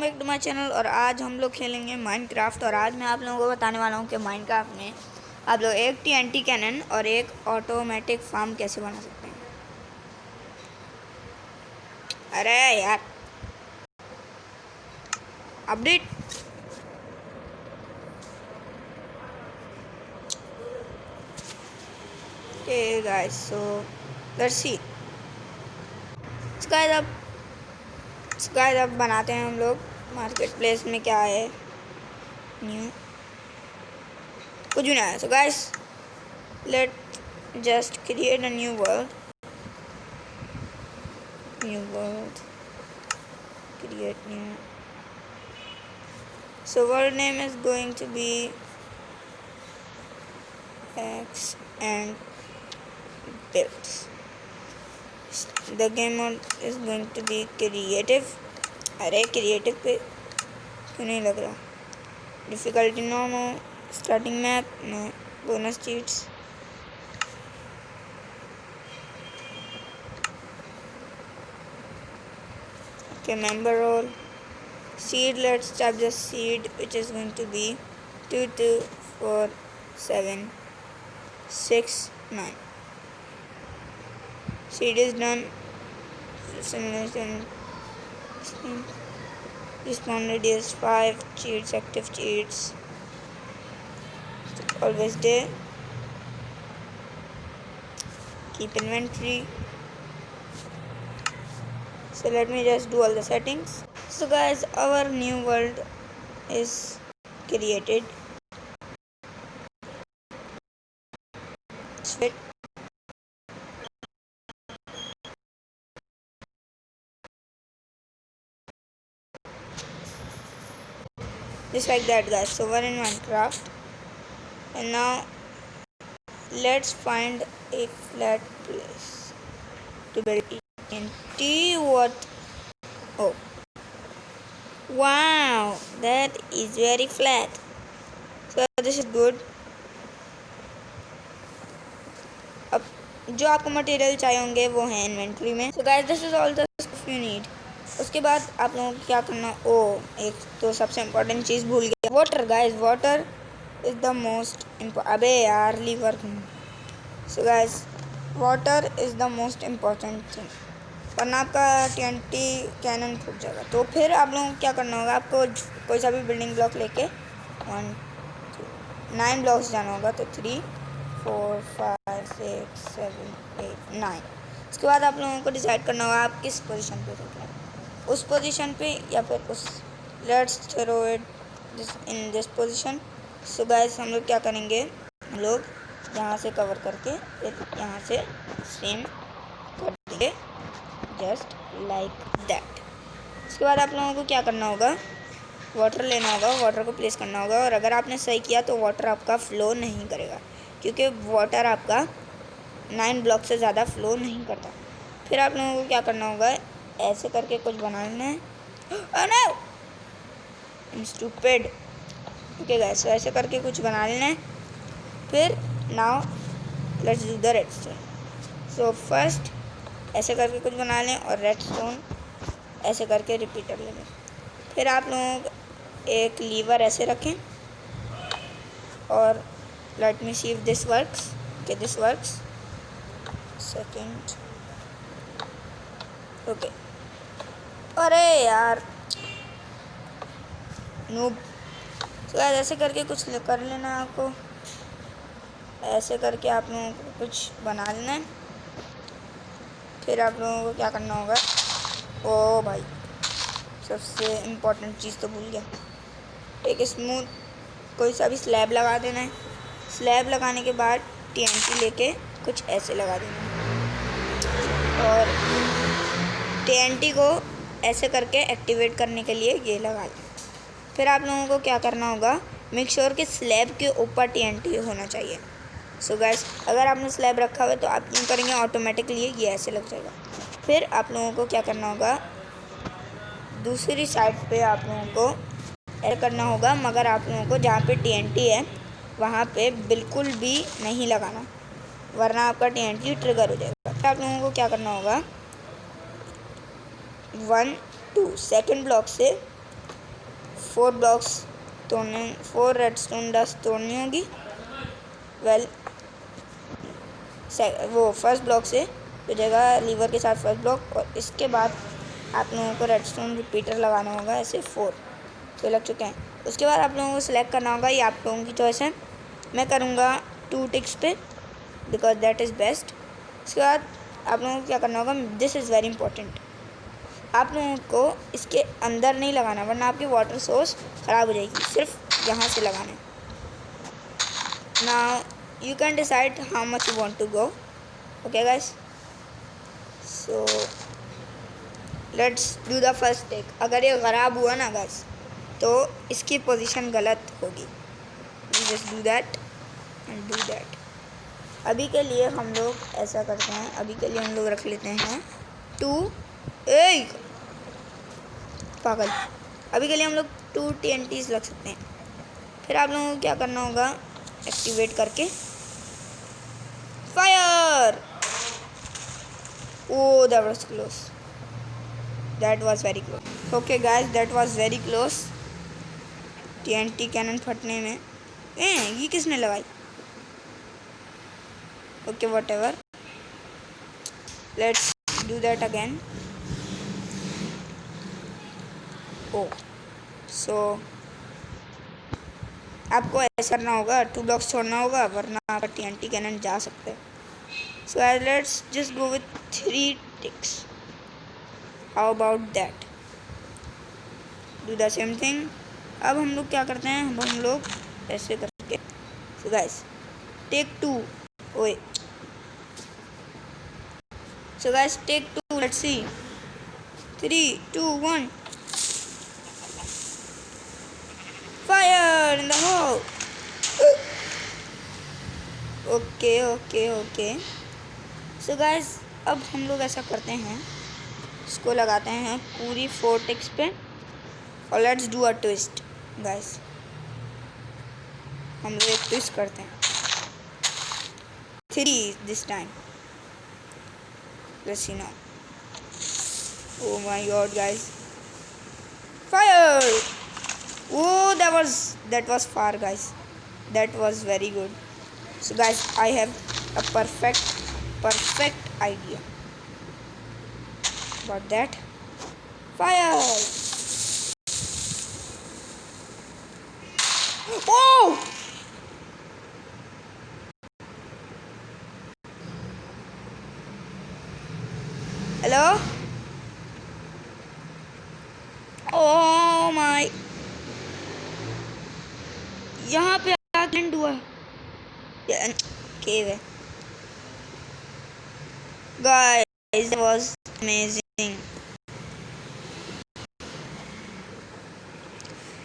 Back to my channel. और आज हम लोग खेलेंगे माइनक्राफ्ट। और आज मैं आप लोगों को बताने वाला हूँ कि माइनक्राफ्ट में आप लोग एक TNT कैनन और एक ऑटोमेटिक फार्म कैसे बना सकते हैं। अरे यार update Okay guys, so let's see. अब बनाते हैं हम लोग मार्केट प्लेस में क्या है न्यू, कुछ भी नहीं है। So guys let just create a new world create new. So world name is going to be X and builds. The game mode is going to be creative. अरे creative पे क्यों नहीं लग रहा? Difficulty no, starting map no, bonus cheats. Okay, member role. Seed, let's type the seed, which is going to be 224769. Seed is done. Simulation. Respawn radius 5. Cheats, active cheats. Always there. Keep inventory. So let me just do all the settings. So guys, our new world is created. Sweet. Just like that guys. So we're in Minecraft and now let's find a flat place to build TNT. What? Oh wow, that is very flat. So this is good. अब जो आपको material चाहिए होंगे वो हैं inventory में. सो guys this is all the stuff you need. उसके बाद आप लोगों को क्या करना, एक तो सबसे इम्पोर्टेंट चीज़ भूल गया, water guys. Water is the most अबे यार leave work. So guys water is the most important thing, वरना आपका TNT कैनन फूट जाएगा. तो फिर आप लोगों को क्या करना होगा, आपको कोई सा भी बिल्डिंग ब्लॉक लेके 9 ब्लॉक्स जाना होगा. तो 3 4 5 6 7 8 9. उसके बाद आप लोगों को डिसाइड करना होगा आप किस पोजीशन पे रुक रहे हैं, उस पोजीशन पे या फिर उस. Let's throw it in this position. So guys हम लोग क्या करेंगे, हम लोग यहाँ से कवर करके फिर यहाँ से सेम कर देंगे जस्ट लाइक दैट. उसके बाद आप लोगों को क्या करना होगा, वाटर लेना होगा, वाटर को प्लेस करना होगा. और अगर आपने सही किया तो वाटर आपका फ्लो नहीं करेगा, क्योंकि वाटर आपका 9 ब्लॉक से ज़्यादा फ्लो नहीं करता. फिर आप लोगों को क्या करना होगा, ऐसे करके कुछ बना लेना है. स्टूपिड. ओके गाइस, ऐसे करके कुछ बना लेना है. फिर now let's do the redstone. So first ऐसे करके कुछ बना लें और रेडस्टोन ऐसे करके रिपीटर ले लें. फिर आप लोग एक लीवर ऐसे रखें और let me see if this works. Okay this works. Second. Okay. अरे यार नूब. तो ऐसे करके कुछ कर लेना है आपको, ऐसे करके आप लोगों को कुछ बना लेना है. फिर आप लोगों को क्या करना होगा, ओ भाई सबसे इम्पोर्टेंट चीज़ तो भूल गया, एक स्मूथ कोई सा भी स्लैब लगा देना है. स्लैब लगाने के बाद TNT लेके कुछ ऐसे लगा देना है और TNT को ऐसे करके एक्टिवेट करने के लिए ये लगा लें. फिर आप लोगों को क्या करना होगा, मेक श्योर कि स्लैब के ऊपर TNT होना चाहिए. सो गाइस अगर आपने स्लैब रखा हुआ है तो आप यूँ करेंगे ऑटोमेटिकली ये ऐसे लग जाएगा. फिर आप लोगों को क्या करना होगा, दूसरी साइड पे आप लोगों को ऐड करना होगा, मगर आप लोगों को जहाँ पे TNT है वहाँ पे बिल्कुल भी नहीं लगाना, वरना आपका TNT ट्रिगर हो जाएगा. फिर आप लोगों को क्या करना होगा, 1 2 सेकंड ब्लॉक से 4 ब्लॉक्स तोड़ने, 4 रेडस्टोन डस्ट तोड़नी होगी। वेल वो फर्स्ट ब्लॉक से हो जाएगा लीवर के साथ फर्स्ट ब्लॉक, और इसके बाद आप लोगों को रेडस्टोन रिपीटर लगाना होगा, ऐसे 4 तो लग चुके हैं। उसके बाद आप लोगों को सिलेक्ट करना होगा, ये आप लोगों की चॉइस है, मैं करूँगा 2 टिक्स पे बिकॉज दैट इज़ बेस्ट। उसके बाद आप लोगों को क्या करना होगा, दिस इज़ वेरी इंपॉर्टेंट, आप लोगों को इसके अंदर नहीं लगाना वरना आपकी वाटर सोर्स ख़राब हो जाएगी, सिर्फ यहाँ से लगाना है। Now you can decide how much you want to go. Okay guys, so let's do the first take. अगर ये ख़राब हुआ ना guys तो इसकी पोजीशन गलत होगी, just do that and do that। अभी के लिए हम लोग ऐसा करते हैं, अभी के लिए हम लोग रख लेते हैं 2 पागल, अभी के लिए हम लोग 2 TNTs रख सकते हैं। फिर आप लोगों को क्या करना होगा, एक्टिवेट करके fire. Oh, that was close. That was very close. Okay guys, that was very close. TNT cannon फटने में ये किसने लगाई? Okay, whatever. Let's do that again. Oh, so आपको ऐसा करना होगा, 2 ब्लॉक्स छोड़ना होगा वरना आपका TNT कैनन जा सकते हैं। So let's just go with 3 ticks. How about that? Do the same thing. अब हम लोग क्या करते हैं, हम लोग ऐसे करके, so guys take 2, ओए, so guys take 2, let's see, 3 2 1 fire in the hole. Okay so guys अब हम लोग ऐसा करते हैं, इसको लगाते हैं पूरी 4 टिक्स पे और let's do a twist guys. हम लोग एक ट्विस्ट करते हैं, 3 this time, let's see now. Oh my God guys, fire! Oh, that was far guys, that was very good. So guys, I have a perfect idea about that. Fire! Oh! Hello? Oh my, यहाँ पे land हुआ, केव है guys, that was amazing.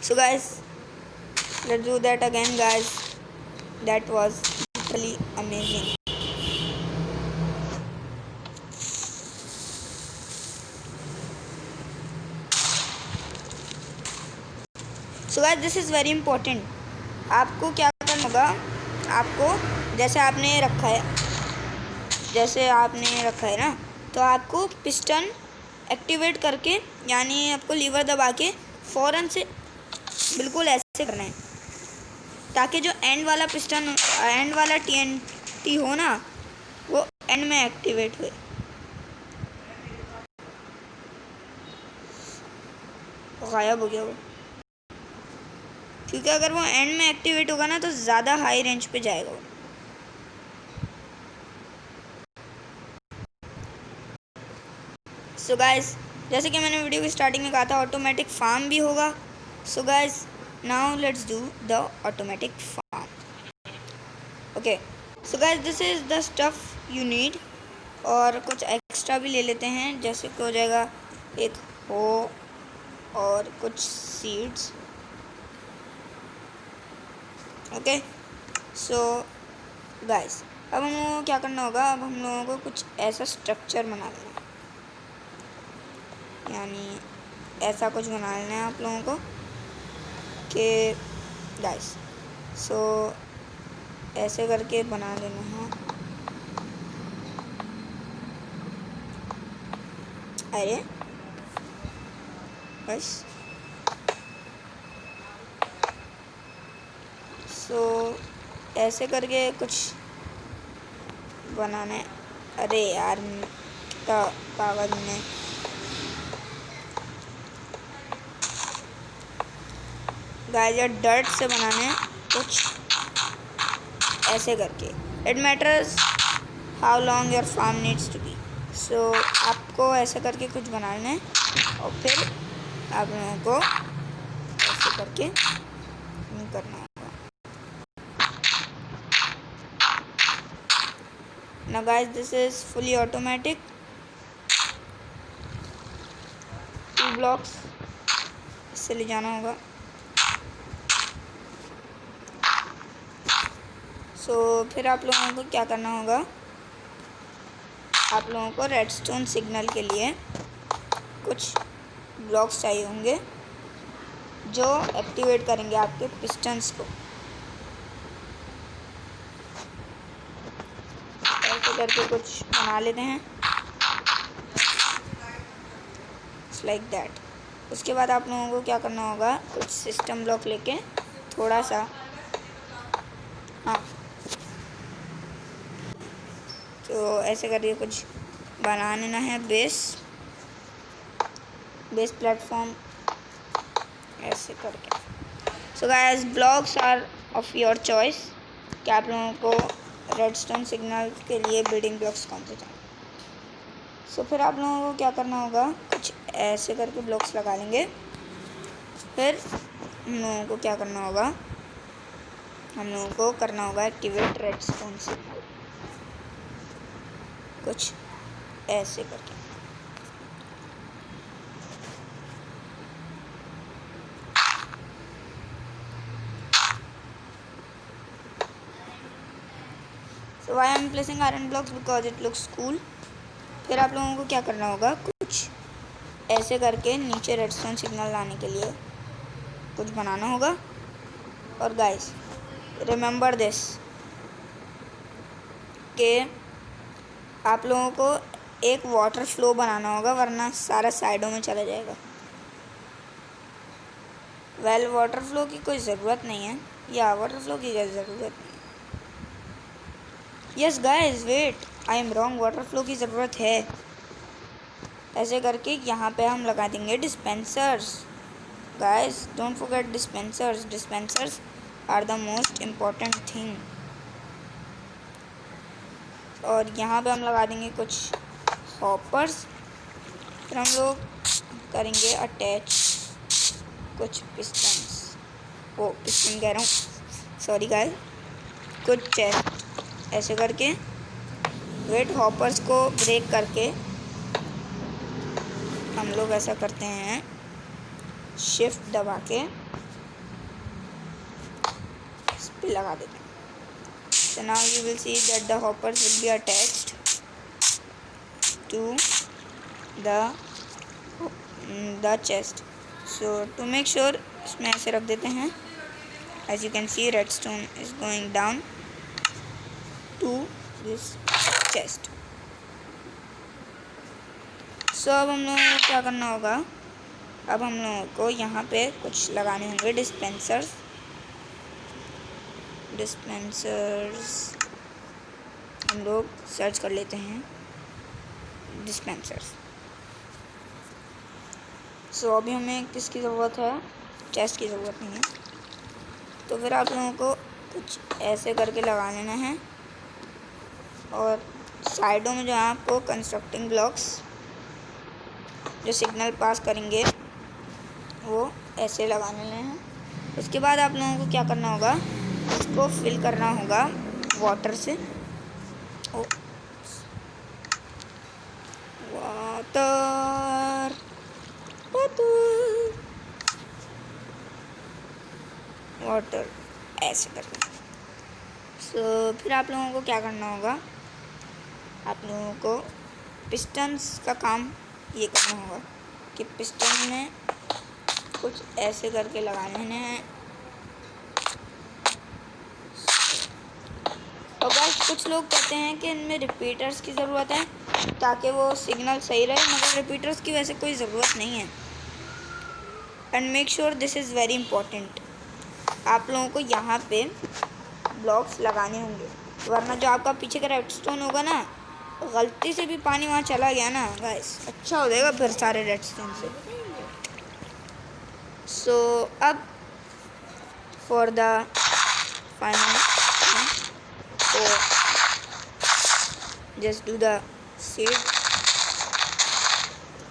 So guys, let's do that again guys, that was literally amazing. So guys, this is very important. आपको क्या करना होगा, आपको जैसे आपने रखा है ना, तो आपको पिस्टन एक्टिवेट करके, यानी आपको लीवर दबा के फ़ौरन से बिल्कुल ऐसे करना है ताकि जो एंड वाला TNT हो ना, वो एंड में एक्टिवेट हुए। गायब हो गया वो, क्योंकि अगर वो एंड में एक्टिवेट होगा ना तो ज़्यादा हाई रेंज पे जाएगा वो। सो गाइस, जैसे कि मैंने वीडियो की स्टार्टिंग में कहा था, ऑटोमेटिक फार्म भी होगा। So guys, now let's do the automatic farm. Okay, so guys this is the stuff you need, और कुछ एक्स्ट्रा भी ले लेते हैं, जैसे कि हो जाएगा एक हो और कुछ सीड्स। ओके, सो गाइस अब हम लोगों को क्या करना होगा, अब हम लोगों को कुछ ऐसा स्ट्रक्चर बना लेना है, यानी ऐसा कुछ बना लेना है आप लोगों को कि गाइस, सो ऐसे करके बना लेना है। अरे बस सो ऐसे करके कुछ बनाना है। अरे यार कागज में गाइस यार डर्ट से बनाना है कुछ ऐसे करके। It matters how long your farm needs to be. So आपको ऐसे करके कुछ बनाना है और फिर आप लोगों को ऐसे करके करना होगा। Now guys, this is fully automatic. 2 blocks इससे ले जाना होगा। सो फिर आप लोगों को क्या करना होगा, आप लोगों को रेडस्टोन सिग्नल के लिए कुछ ब्लॉक्स चाहिए होंगे जो एक्टिवेट करेंगे आपके पिस्टन्स को। ऐसे करके कुछ बना लेते हैं लाइक दैट। उसके बाद आप लोगों को क्या करना होगा, कुछ सिस्टम ब्लॉक लेके थोड़ा सा, हाँ तो ऐसे करके कुछ बना लेना है बेस प्लेटफॉर्म ऐसे करके। So guys blocks are of your choice कि आप लोगों को रेडस्टोन सिग्नल के लिए बिल्डिंग ब्लॉक्स कौन से चाहिए। सो फिर आप लोगों को क्या करना होगा, कुछ ऐसे करके ब्लॉक्स लगा लेंगे। फिर हम लोगों को क्या करना होगा, हम लोगों को करना होगा एक्टिवेट रेडस्टोन सिग्नल कुछ ऐसे करके। So why I am placing iron blocks because it looks cool। फिर आप लोगों को क्या करना होगा, कुछ ऐसे करके नीचे रेडस्टोन सिग्नल लाने के लिए कुछ बनाना होगा। और गाइस रिमेंबर दिस कि आप लोगों को एक वाटर फ्लो बनाना होगा वरना सारा साइडों में चला जाएगा। वेल वाटर फ्लो की कोई ज़रूरत नहीं है, या वाटर फ्लो की कोई ज़रूरत नहीं। Yes guys wait, I am wrong, water flow की ज़रूरत है। ऐसे करके यहाँ पे हम लगा देंगे dispensers. Guys don't forget dispensers. Dispensers are the most important thing. और यहाँ पे हम लगा देंगे कुछ हॉपर्स। फिर हम लोग करेंगे अटैच कुछ पिस्टन्स, वो पिस्टन कह रहा हूँ, सॉरी गाइस, कुछ चेस्ट ऐसे करके वेट हॉपर्स को ब्रेक करके हम लोग ऐसा करते हैं, शिफ्ट दबा के इस पे लगा देते हैं। So now you will see that the hoppers will be attached to the chest. So to make sure इसमें ऐसे रख देते हैं। As you can see redstone is going down to this chest। So अब हम लोगों को क्या करना होगा, अब हम लोगों को यहाँ पे कुछ लगाने होंगे डिस्पेंसर्स। हम लोग सर्च कर लेते हैं डिस्पेंसर्स। सो अभी हमें किसकी ज़रूरत है, चेस्ट की ज़रूरत नहीं है। तो फिर आप लोगों को कुछ ऐसे करके लगा लेना है और साइडों में जो है आपको कंस्ट्रक्टिंग ब्लॉक्स जो सिग्नल पास करेंगे वो ऐसे लगा लेने हैं। उसके बाद आप लोगों को क्या करना होगा, इसको फिल करना होगा वाटर से। वाटर ऐसे करके। सो फिर आप लोगों को क्या करना होगा, आप लोगों को पिस्टन्स का काम ये करना होगा कि पिस्टन में कुछ ऐसे करके लगा लेने हैं। और बस कुछ लोग कहते हैं कि इनमें रिपीटर्स की ज़रूरत है ताकि वो सिग्नल सही रहे, मगर रिपीटर्स की वैसे कोई ज़रूरत नहीं है। And make sure this is very important आप लोगों को यहाँ पे ब्लॉक्स लगाने होंगे, वरना जो आपका पीछे का रेडस्टोन होगा ना, गलती से भी पानी वहाँ चला गया ना गाइस, अच्छा हो जाएगा फिर सारे रेडस्टोन से। सो अब फॉर द फाइनल, तो just do the seed.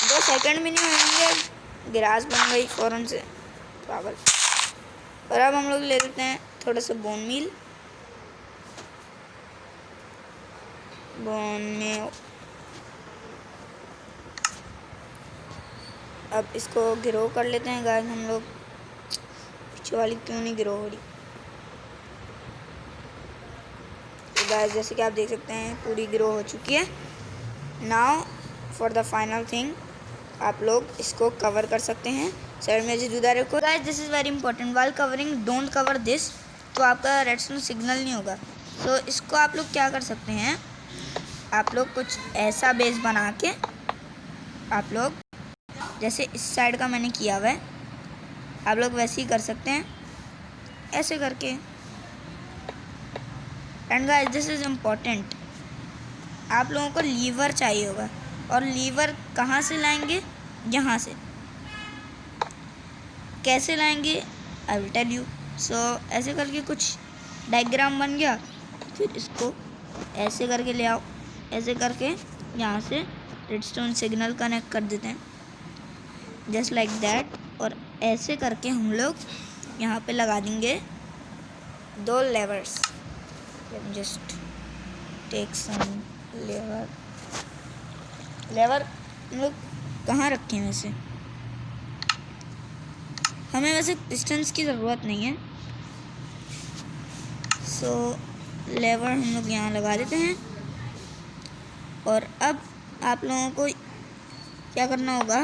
2 second भी नहीं होंगे, ग्रास बन गई फ़ौरन से, पागल। और अब हम लोग ले लेते हैं थोड़ा सा बोन मील, अब इसको ग्रो कर लेते हैं गाइस हम लोग। पीछे वाली क्यों नहीं ग्रो हो रही? तो गाइस जैसे कि आप देख सकते हैं पूरी ग्रो हो चुकी है। Now for the final thing, आप लोग इसको कवर कर सकते हैं। साइड में जुदा रखो guys, this is very important, while covering don't cover this, तो आपका रेडस्टोन सिग्नल नहीं होगा। तो इसको आप लोग क्या कर सकते हैं, आप लोग कुछ ऐसा बेस बना के, आप लोग जैसे इस साइड का मैंने किया हुआ है, आप लोग वैसे ही कर सकते हैं ऐसे करके। And guys this is important, आप लोगों को लीवर चाहिए होगा, और लीवर कहाँ से लाएंगे? यहाँ से। कैसे लाएंगे? I will tell you. So ऐसे करके कुछ डायग्राम बन गया, फिर इसको ऐसे करके ले आओ, ऐसे करके यहाँ से रेडस्टोन सिग्नल कनेक्ट कर देते हैं, जस्ट लाइक दैट। और ऐसे करके हम लोग यहाँ पे लगा देंगे 2 लेवर्स। जस्ट टेक सम लेवर हम लोग कहाँ रखें? वैसे हमें वैसे डिस्टेंस की ज़रूरत नहीं है। सो लेवर हम लोग यहाँ लगा देते हैं, और अब आप लोगों को क्या करना होगा,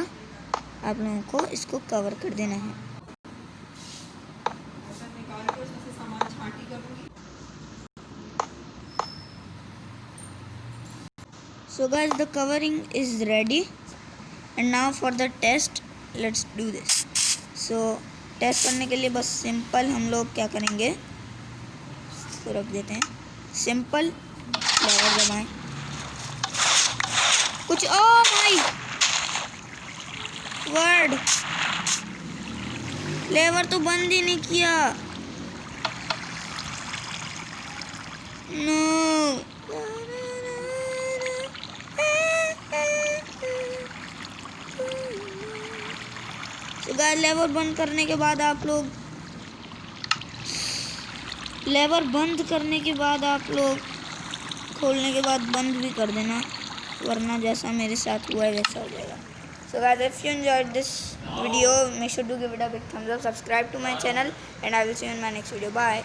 आप लोगों को इसको कवर कर देना है। So guys, the covering is ready, and now for the test, let's do this. So test करने के लिए बस सिंपल हम लोग क्या करेंगे, इसको रख देते हैं, सिंपल लेवर दबाएं। कुछ ओ माय वर्ड, लेवर तो बंद ही नहीं किया। नो गाइस, लेवर बंद करने के बाद आप लोग खोलने के बाद बंद भी कर देना, वरना जैसा मेरे साथ हुआ है वैसा हो जाएगा। So guys, if you enjoyed this video, make sure to give it a big thumbs up, subscribe to my channel, and I will see you in my next video. Bye.